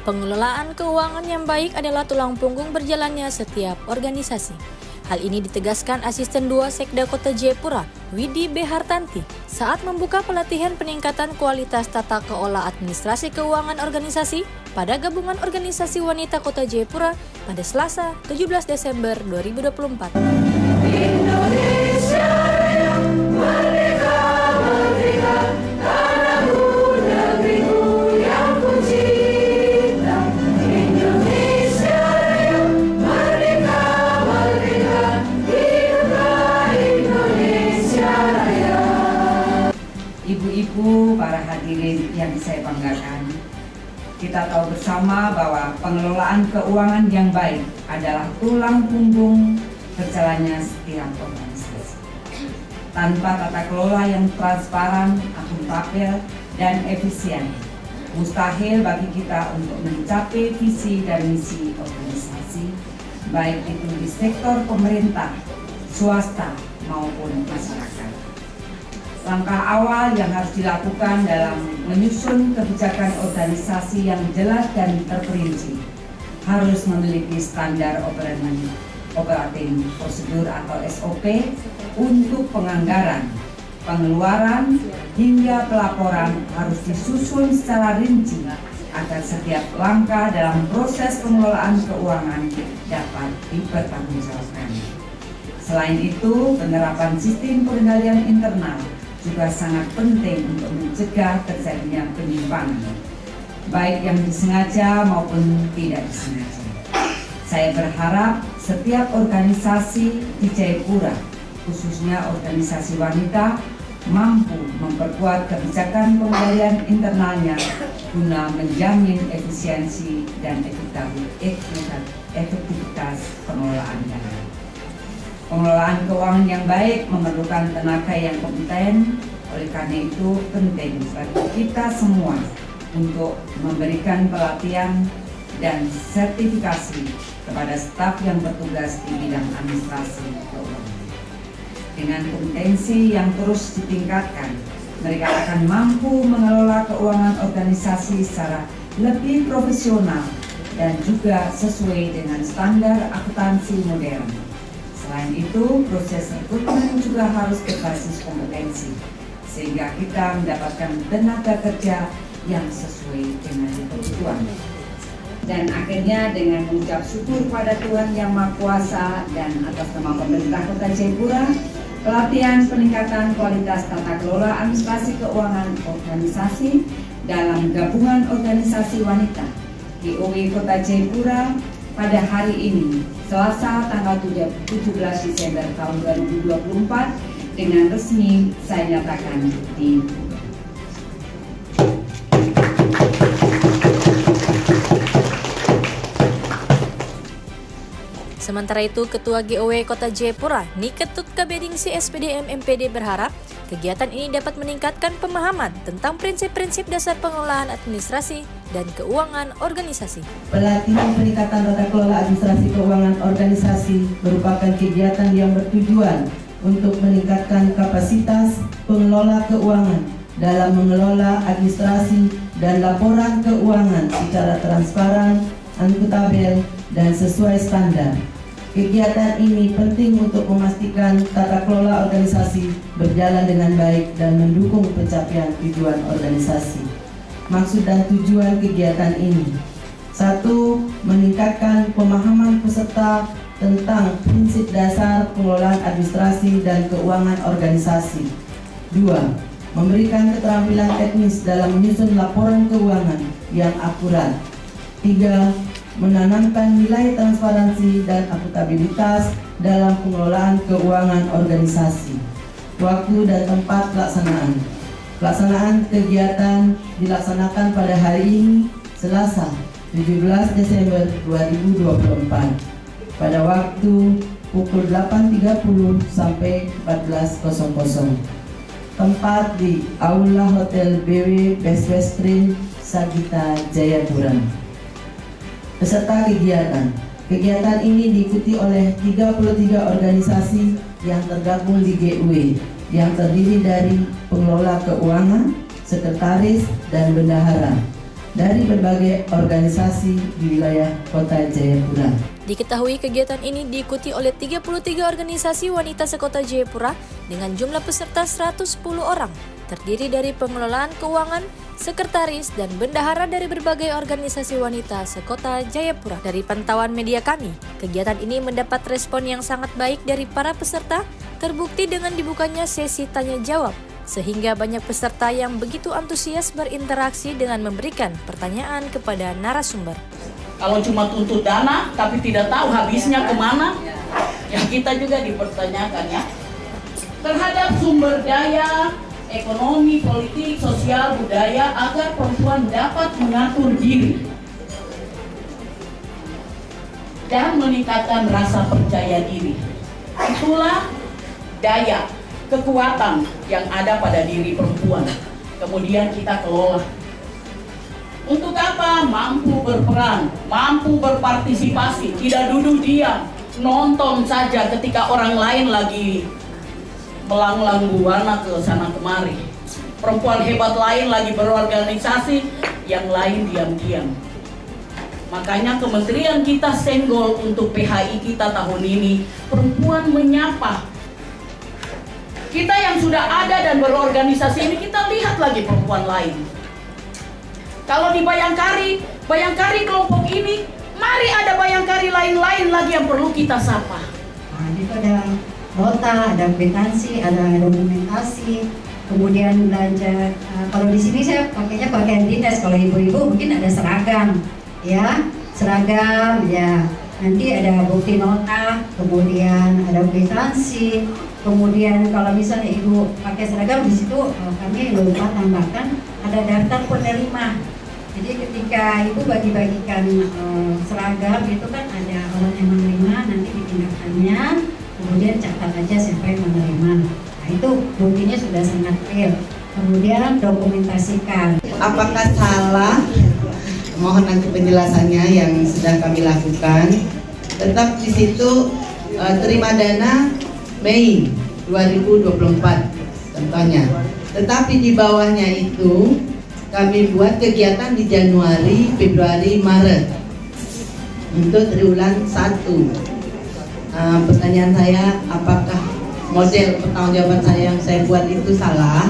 Pengelolaan keuangan yang baik adalah tulang punggung berjalannya setiap organisasi. Hal ini ditegaskan Asisten 2 Sekda Kota Jayapura, Widi B. Hartanti, saat membuka pelatihan peningkatan kualitas tata kelola administrasi keuangan organisasi pada Gabungan Organisasi Wanita Kota Jayapura pada Selasa, 17 Desember 2024. Indonesia yang merdeka, merdeka, tanahku, negeriku yang ku cinta. Indonesia yang merdeka, merdeka, hiduplah Indonesia Raya. Ibu-ibu, para hadirin yang saya banggakan, kita tahu bersama bahwa pengelolaan keuangan yang baik adalah tulang punggung berjalannya setiap organisasi. Tanpa tata kelola yang transparan, akuntabel, dan efisien, mustahil bagi kita untuk mencapai visi dan misi organisasi, baik itu di sektor pemerintah, swasta, maupun masyarakat. Langkah awal yang harus dilakukan dalam menyusun kebijakan organisasi yang jelas dan terperinci harus memiliki standar operating prosedur atau SOP untuk penganggaran, pengeluaran, hingga pelaporan harus disusun secara rinci agar setiap langkah dalam proses pengelolaan keuangan dapat dipertanggungjawabkan. Selain itu, penerapan sistem pengendalian internal juga sangat penting untuk mencegah terjadinya penyimpangan, baik yang disengaja maupun tidak disengaja. Saya berharap setiap organisasi di Jayapura, khususnya organisasi wanita, mampu memperkuat kebijakan pengendalian internalnya guna menjamin efisiensi dan efektivitas pengelolaan dana. Pengelolaan keuangan yang baik memerlukan tenaga yang kompeten, oleh karena itu penting bagi kita semua untuk memberikan pelatihan dan sertifikasi kepada staf yang bertugas di bidang administrasi keuangan. Dengan kompetensi yang terus ditingkatkan, mereka akan mampu mengelola keuangan organisasi secara lebih profesional dan juga sesuai dengan standar akuntansi modern. Selain itu, proses rekrutmen juga harus berbasis kompetensi, sehingga kita mendapatkan tenaga kerja yang sesuai dengan kebutuhan. Dan akhirnya dengan mengucap syukur pada Tuhan Yang Maha Kuasa dan atas nama pemerintah Kota Jayapura, pelatihan peningkatan kualitas tata kelola administrasi keuangan organisasi dalam Gabungan Organisasi Wanita GOW Kota Jayapura pada hari ini, Selasa tanggal 17 Desember tahun 2024, dengan resmi saya nyatakan dibuka. Sementara itu, Ketua GOW Kota Jayapura, Niketut Kabedingsi SPDM MPD berharap kegiatan ini dapat meningkatkan pemahaman tentang prinsip-prinsip dasar pengelolaan administrasi dan keuangan organisasi. Pelatihan peningkatan tata kelola administrasi keuangan organisasi merupakan kegiatan yang bertujuan untuk meningkatkan kapasitas pengelola keuangan dalam mengelola administrasi dan laporan keuangan secara transparan, akuntabel, dan sesuai standar. Kegiatan ini penting untuk memastikan tata kelola organisasi berjalan dengan baik dan mendukung pencapaian tujuan organisasi. Maksud dan tujuan kegiatan ini: 1. Meningkatkan pemahaman peserta tentang prinsip dasar pengelolaan administrasi dan keuangan organisasi. 2. Memberikan keterampilan teknis dalam menyusun laporan keuangan yang akurat. 3. Menanamkan nilai transparansi dan akuntabilitas dalam pengelolaan keuangan organisasi. Waktu dan tempat pelaksanaan. Pelaksanaan kegiatan dilaksanakan pada hari ini, Selasa, 17 Desember 2024, pada waktu pukul 8.30 sampai 14.00. Tempat di Aula Hotel BW Best Western Sagita Jayapura. Peserta kegiatan. Kegiatan ini diikuti oleh 33 organisasi yang tergabung di GOW, yang terdiri dari pengelola keuangan, sekretaris, dan bendahara. dari berbagai organisasi di wilayah Kota Jayapura. Diketahui kegiatan ini diikuti oleh 33 organisasi wanita sekota Jayapura dengan jumlah peserta 110 orang, terdiri dari pengelolaan keuangan, sekretaris, dan bendahara dari berbagai organisasi wanita sekota Jayapura. Dari pantauan media kami, kegiatan ini mendapat respon yang sangat baik dari para peserta, terbukti dengan dibukanya sesi tanya jawab, sehingga banyak peserta yang begitu antusias berinteraksi dengan memberikan pertanyaan kepada narasumber. Kalau cuma tuntut dana tapi tidak tahu habisnya kemana, ya kita juga dipertanyakan ya. Terhadap sumber daya, ekonomi, politik, sosial, budaya agar perempuan dapat mengatur diri dan meningkatkan rasa percaya diri. Itulah daya, kekuatan yang ada pada diri perempuan. Kemudian kita kelola. Untuk apa? Mampu berperan, mampu berpartisipasi, tidak duduk diam, nonton saja ketika orang lain lagi melanglang buana ke sana kemari. Perempuan hebat lain lagi berorganisasi, yang lain diam-diam. Makanya kementerian kita senggol untuk PHI kita tahun ini, perempuan menyapa. Kita yang sudah ada dan berorganisasi ini, kita lihat lagi perempuan lain. Kalau di Bayangkari kelompok ini, mari ada Bayangkari lain-lain lagi yang perlu kita sapa. Nah, itu ada nota, ada kwitansi, ada dokumentasi, kemudian belanja. Kalau di sini saya pakainya pakaian dinas, kalau ibu-ibu mungkin ada seragam, ya seragam, ya. Nanti ada bukti nota, kemudian ada kwitansi, kemudian kalau misalnya ibu pakai seragam di situ kami lupa tambahkan ada daftar penerima. Jadi ketika ibu bagi-bagikan seragam itu kan ada orang yang menerima, nanti ditindaklanjuti, kemudian catat aja siapa yang menerima. Nah itu buktinya sudah sangat real. Kemudian dokumentasikan. Apakah salah? Mohon nanti penjelasannya yang sedang kami lakukan. Tetap di situ terima dana Mei 2024 contohnya. Tetapi di bawahnya itu kami buat kegiatan di Januari, Februari, Maret untuk triwulan 1. Pertanyaan saya, apakah model pertanggungjawaban saya yang saya buat itu salah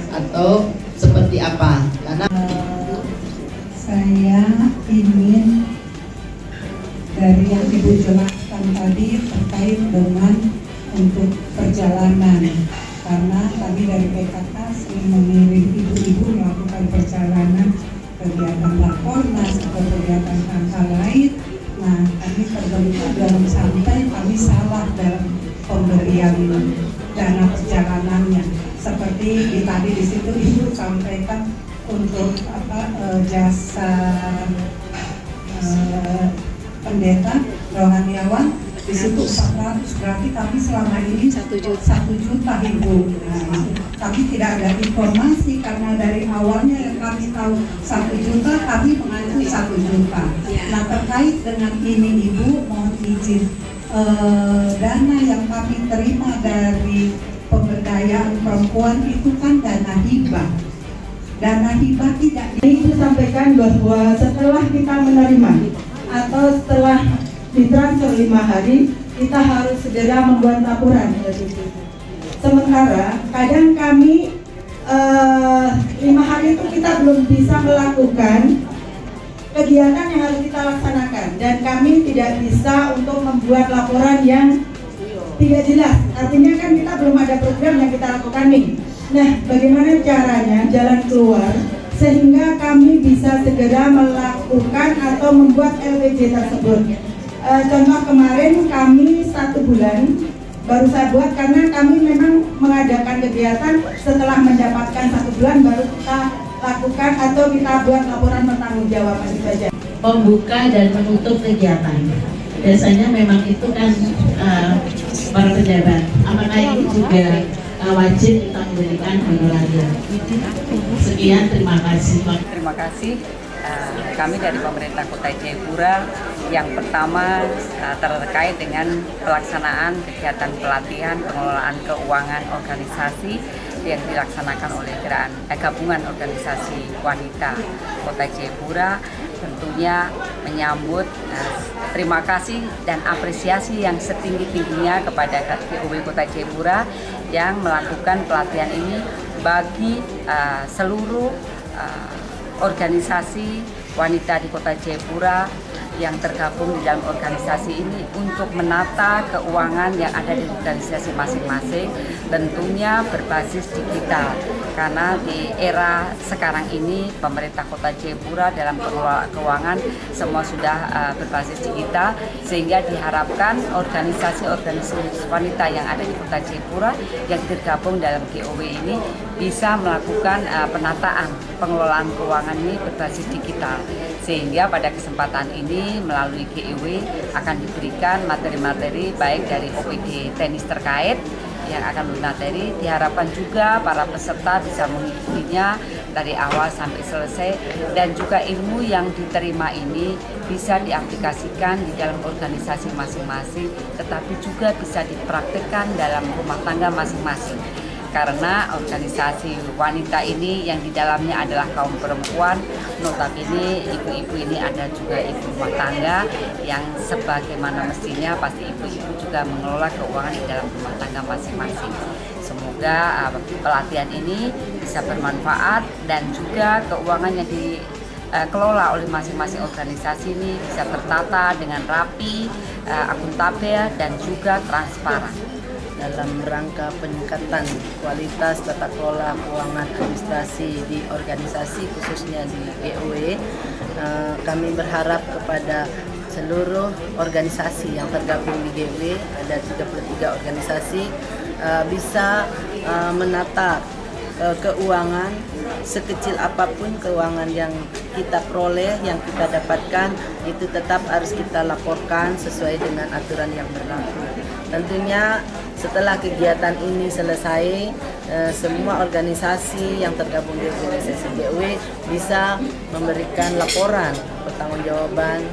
atau seperti apa? Karena saya ingin dari yang Ibu jelaskan tadi terkait dengan untuk perjalanan, karena kami dari PKK sering mengirim ibu-ibu melakukan perjalanan kegiatan Rakornas atau kegiatan hal lain. Nah, kami terbentuk dalam sampai kami salah dalam pemberian dana perjalanannya. Seperti tadi di situ Ibu sampaikan untuk jasa pendeta rohaniawan di situ 400, berarti kami selama ini 1 juta Ibu. Nah, kami tidak ada informasi karena dari awalnya yang kami tahu 1 juta, kami mengacu 1 juta. Nah, terkait dengan ini Ibu, mohon izin dana yang kami terima dari pemberdayaan perempuan itu kan dana hibah. Dana hibah tidak. Ibu sampaikan bahwa setelah kita menerima atau setelah ditransfer 5 hari, kita harus segera membuat laporan. Sementara kadang kami 5 hari itu kita belum bisa melakukan kegiatan yang harus kita laksanakan, dan kami tidak bisa untuk membuat laporan yang tidak jelas. Artinya kan kita belum ada program yang kita lakukan nih. Nah, bagaimana caranya jalan keluar sehingga kami bisa segera melakukan atau membuat LPJ tersebut? Contoh kemarin kami 1 bulan baru saya buat, karena kami memang mengadakan kegiatan setelah mendapatkan 1 bulan baru kita lakukan atau kita buat laporan pertanggungjawaban itu saja. Membuka dan menutup kegiatan biasanya memang itu kan para pejabat. Apakah ini juga wajib kita memberikan honorarium? Sekian, terima kasih. Terima kasih. Kami dari pemerintah Kota Jayapura, yang pertama terkait dengan pelaksanaan kegiatan pelatihan pengelolaan keuangan organisasi yang dilaksanakan oleh gabungan organisasi wanita Kota Jayapura tentunya menyambut terima kasih dan apresiasi yang setinggi-tingginya kepada GOW Kota Jayapura yang melakukan pelatihan ini bagi seluruh organisasi wanita di Kota Jayapura yang tergabung di dalam organisasi ini untuk menata keuangan yang ada di organisasi masing-masing, tentunya berbasis digital. Karena di era sekarang ini pemerintah Kota Jayapura dalam pengelolaan keuangan semua sudah berbasis digital, sehingga diharapkan organisasi-organisasi wanita yang ada di Kota Jayapura yang tergabung dalam GOW ini bisa melakukan penataan pengelolaan keuangan ini berbasis digital, sehingga pada kesempatan ini melalui GOW akan diberikan materi-materi baik dari OPD tenis terkait yang akan bermateri. Diharapkan juga para peserta bisa mengikutinya dari awal sampai selesai, dan juga ilmu yang diterima ini bisa diaplikasikan di dalam organisasi masing-masing, tetapi juga bisa dipraktikkan dalam rumah tangga masing-masing. Karena organisasi wanita ini yang di dalamnya adalah kaum perempuan, notabene ibu-ibu ini ada juga ibu rumah tangga yang sebagaimana mestinya pasti ibu-ibu juga mengelola keuangan di dalam rumah tangga masing-masing. Semoga pelatihan ini bisa bermanfaat dan juga keuangan yang dikelola oleh masing-masing organisasi ini bisa tertata dengan rapi, akuntabel dan juga transparan. Dalam rangka peningkatan kualitas tata kelola keuangan administrasi di organisasi khususnya di GOW, kami berharap kepada seluruh organisasi yang tergabung di GOW, ada 33 organisasi, bisa menata keuangan sekecil apapun keuangan yang kita peroleh, yang kita dapatkan, itu tetap harus kita laporkan sesuai dengan aturan yang berlaku. Tentunya setelah kegiatan ini selesai, semua organisasi yang tergabung di organisasi GOW bisa memberikan laporan pertanggungjawaban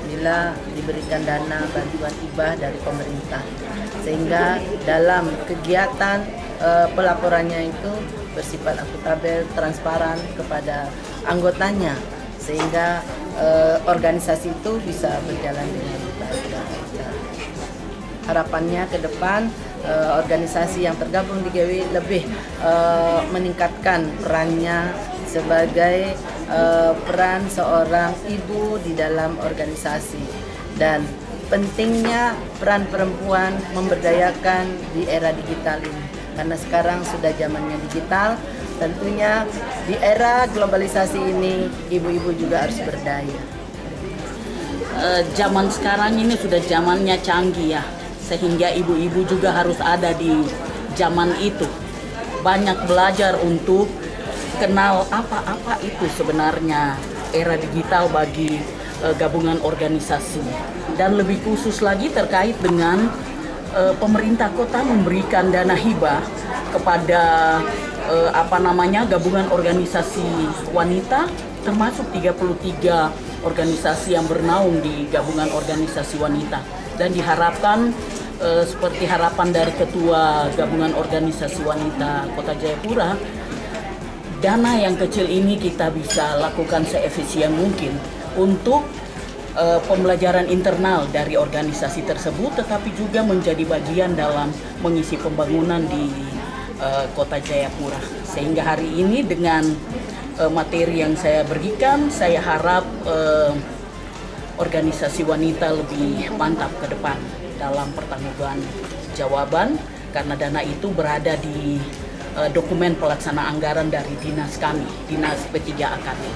bila diberikan dana bantuan hibah dari pemerintah, sehingga dalam kegiatan pelaporannya itu bersifat akuntabel, transparan kepada anggotanya, sehingga organisasi itu bisa berjalan dengan baik. Harapannya ke depan organisasi yang tergabung di GOW lebih meningkatkan perannya sebagai peran seorang ibu di dalam organisasi, dan pentingnya peran perempuan memberdayakan di era digital ini, karena sekarang sudah zamannya digital. Tentunya di era globalisasi ini ibu-ibu juga harus berdaya. Zaman sekarang ini sudah zamannya canggih ya, sehingga ibu-ibu juga harus ada di zaman itu. Banyak belajar untuk kenal apa-apa itu sebenarnya era digital bagi gabungan organisasi. Dan lebih khusus lagi terkait dengan pemerintah kota memberikan dana hibah kepada gabungan organisasi wanita, termasuk 33 organisasi yang bernaung di gabungan organisasi wanita. Dan diharapkan seperti harapan dari Ketua Gabungan Organisasi Wanita Kota Jayapura, dana yang kecil ini kita bisa lakukan seefisien mungkin untuk pembelajaran internal dari organisasi tersebut, tetapi juga menjadi bagian dalam mengisi pembangunan di Kota Jayapura. Sehingga hari ini dengan materi yang saya berikan, saya harap organisasi wanita lebih mantap ke depan dalam pertanggungjawaban, karena dana itu berada di dokumen pelaksana anggaran dari dinas kami, Dinas P3A kami.